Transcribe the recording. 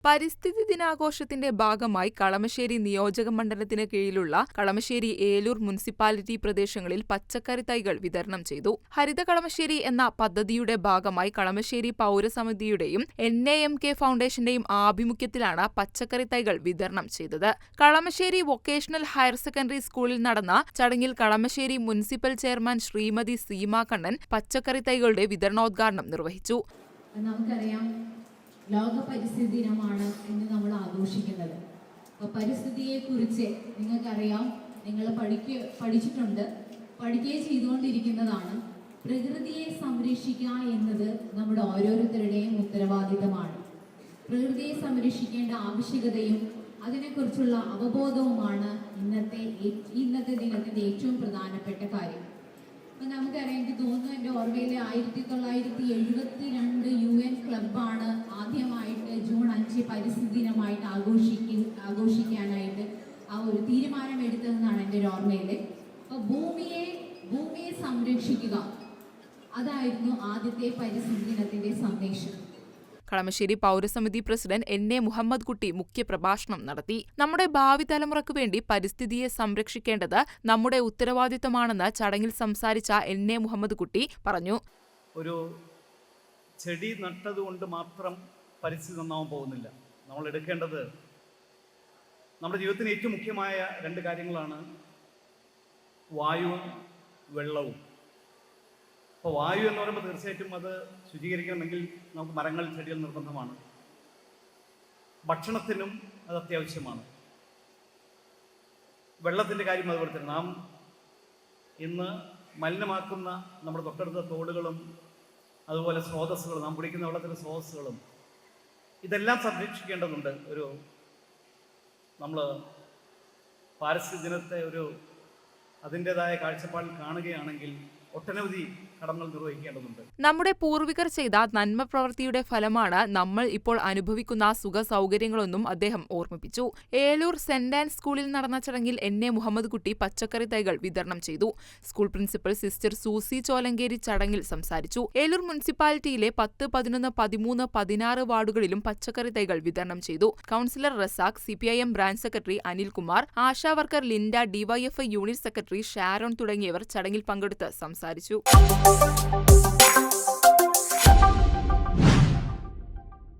പരിസ്ഥിതി ദിനാഘോഷത്തിന്റെ ഭാഗമായി കളമശ്ശേരി നിയോജക മണ്ഡലത്തിന് കീഴിലുള്ള കളമശ്ശേരി ഏലൂർ മുനിസിപ്പാലിറ്റി പ്രദേശങ്ങളിൽ പച്ചക്കറി തൈകൾ വിതരണം ചെയ്തു. ഹരിത കളമശ്ശേരി എന്ന പദ്ധതിയുടെ ഭാഗമായി കളമശ്ശേരി പൗരസമിതിയുടെയും NAMK ഫൗണ്ടേഷന്റെയും ആഭിമുഖ്യത്തിലാണ് പച്ചക്കറി തൈകൾ വിതരണം ചെയ്തത്. കളമശ്ശേരി വൊക്കേഷണൽ ഹയർ സെക്കൻഡറി സ്കൂളിൽ നടന്ന ചടങ്ങിൽ കളമശ്ശേരി മുനിസിപ്പൽ ചെയർമാൻ ശ്രീമതി സീമ കണ്ണൻ പച്ചക്കറി തൈകളുടെ വിതരണോദ്ഘാടനം നിർവഹിച്ചു. നമുക്കറിയാം, ലോക പരിസ്ഥിതി ദിനമാണ് ഇന്ന് നമ്മൾ ആഘോഷിക്കുന്നത്. അപ്പോൾ പരിസ്ഥിതിയെക്കുറിച്ച് നിങ്ങൾക്കറിയാം, നിങ്ങൾ പഠിച്ചിട്ടുണ്ട്, പഠിക്കുകയും ചെയ്തുകൊണ്ടിരിക്കുന്നതാണ്. പ്രകൃതിയെ സംരക്ഷിക്കുക എന്നത് നമ്മുടെ ഓരോരുത്തരുടെയും ഉത്തരവാദിത്തമാണ്. പ്രകൃതിയെ സംരക്ഷിക്കേണ്ട ആവശ്യകതയും അതിനെക്കുറിച്ചുള്ള അവബോധവുമാണ് ഇന്നത്തെ ദിനത്തിൻ്റെ ഏറ്റവും പ്രധാനപ്പെട്ട കാര്യം. അപ്പം നമുക്കറിയാം, എനിക്ക് തോന്നുന്നു എൻ്റെ ഓർമ്മയിൽ 1972 UN ക്ലബ്ബാണ് ആദ്യമായിട്ട് ജൂൺ 5 പരിസ്ഥിതി ദിനമായിട്ട് ആഘോഷിക്കാനായിട്ട് ആ ഒരു തീരുമാനം എടുത്തതെന്നാണ് എൻ്റെ ഒരു ഓർമ്മയിൽ. അപ്പോൾ ഭൂമിയെ സംരക്ഷിക്കുക, അതായിരുന്നു ആദ്യത്തെ പരിസ്ഥിതി ദിനത്തിൻ്റെ സന്ദേശം. കളമശ്ശേരി പൗരസമിതി പ്രസിഡന്റ് NA മുഹമ്മദ് കുട്ടി മുഖ്യപ്രഭാഷണം നടത്തി. നമ്മുടെ ഭാവി തലമുറയ്ക്കു വേണ്ടി പരിസ്ഥിതിയെ സംരക്ഷിക്കേണ്ടത് നമ്മുടെ ഉത്തരവാദിത്തമാണെന്ന് ചടങ്ങിൽ സംസാരിച്ച NA മുഹമ്മദ് കുട്ടി പറഞ്ഞു. ഒരു ചെടി നട്ടതുകൊണ്ട് മാത്രം പരിസ്ഥിതി നന്നാവാൻ പോകുന്നില്ല. നമ്മൾ എടുക്കേണ്ടത് നമ്മുടെ ജീവിതത്തിന് ഏറ്റവും മുഖ്യമായ 2 കാര്യങ്ങളാണ്: വായുവും വെള്ളവും. അപ്പോൾ വായു എന്ന് പറയുമ്പോൾ തീർച്ചയായിട്ടും അത് ശുചീകരിക്കണമെങ്കിൽ നമുക്ക് മരങ്ങൾ, ചെടികൾ നിർബന്ധമാണ്. ഭക്ഷണത്തിനും അത് അത്യാവശ്യമാണ്. വെള്ളത്തിൻ്റെ കാര്യം അതുപോലെ തന്നെ. നാം ഇന്ന് മലിനമാക്കുന്ന നമ്മുടെ തൊട്ടടുത്ത തോടുകളും അതുപോലെ സ്രോതസ്സുകളും, നാം കുടിക്കുന്ന വെള്ളത്തിൻ്റെ സ്രോതസ്സുകളും, ഇതെല്ലാം സംരക്ഷിക്കേണ്ടതുണ്ട്. നമ്മൾ പാരിസ്ഥിതിക ദിനത്തെ അതിൻ്റെതായ കാഴ്ചപ്പാടിൽ കാണുകയാണെങ്കിൽ ഒട്ടനവധി കടമകൾ നിർവഹിക്കേണ്ടതുണ്ട്. നമ്മുടെ പൂർവികർ ചെയ്ത നന്മ പ്രവൃത്തിയുടെ ഫലമാണ് നമ്മൾ ഇപ്പോൾ അനുഭവിക്കുന്ന സുഖ സൗകര്യങ്ങളെന്നും അദ്ദേഹം ഓർമ്മിപ്പിച്ചു. ഏലൂർ സെന്റ് ആൻഡ് സ്കൂളിൽ നടന്ന ചടങ്ങിൽ NA മുഹമ്മദ് കുട്ടി പച്ചക്കറി തൈകൾ വിതരണം ചെയ്തു. സ്കൂൾ പ്രിൻസിപ്പൽ സിസ്റ്റർ സൂസി ചോലങ്കേരി ചടങ്ങിൽ സംസാരിച്ചു. ഏലൂർ മുനിസിപ്പാലിറ്റിയിലെ 10, 11, 13, 16 വാർഡുകളിലും പച്ചക്കറി തൈകൾ വിതരണം ചെയ്തു. Councillor Razak, CPIM branch secretary Anilkumar, ASHA worker Linda, DYFI unit secretary Sharon തുടങ്ങിയവർ ചടങ്ങിൽ പങ്കെടുത്ത് സംസാരിച്ചു.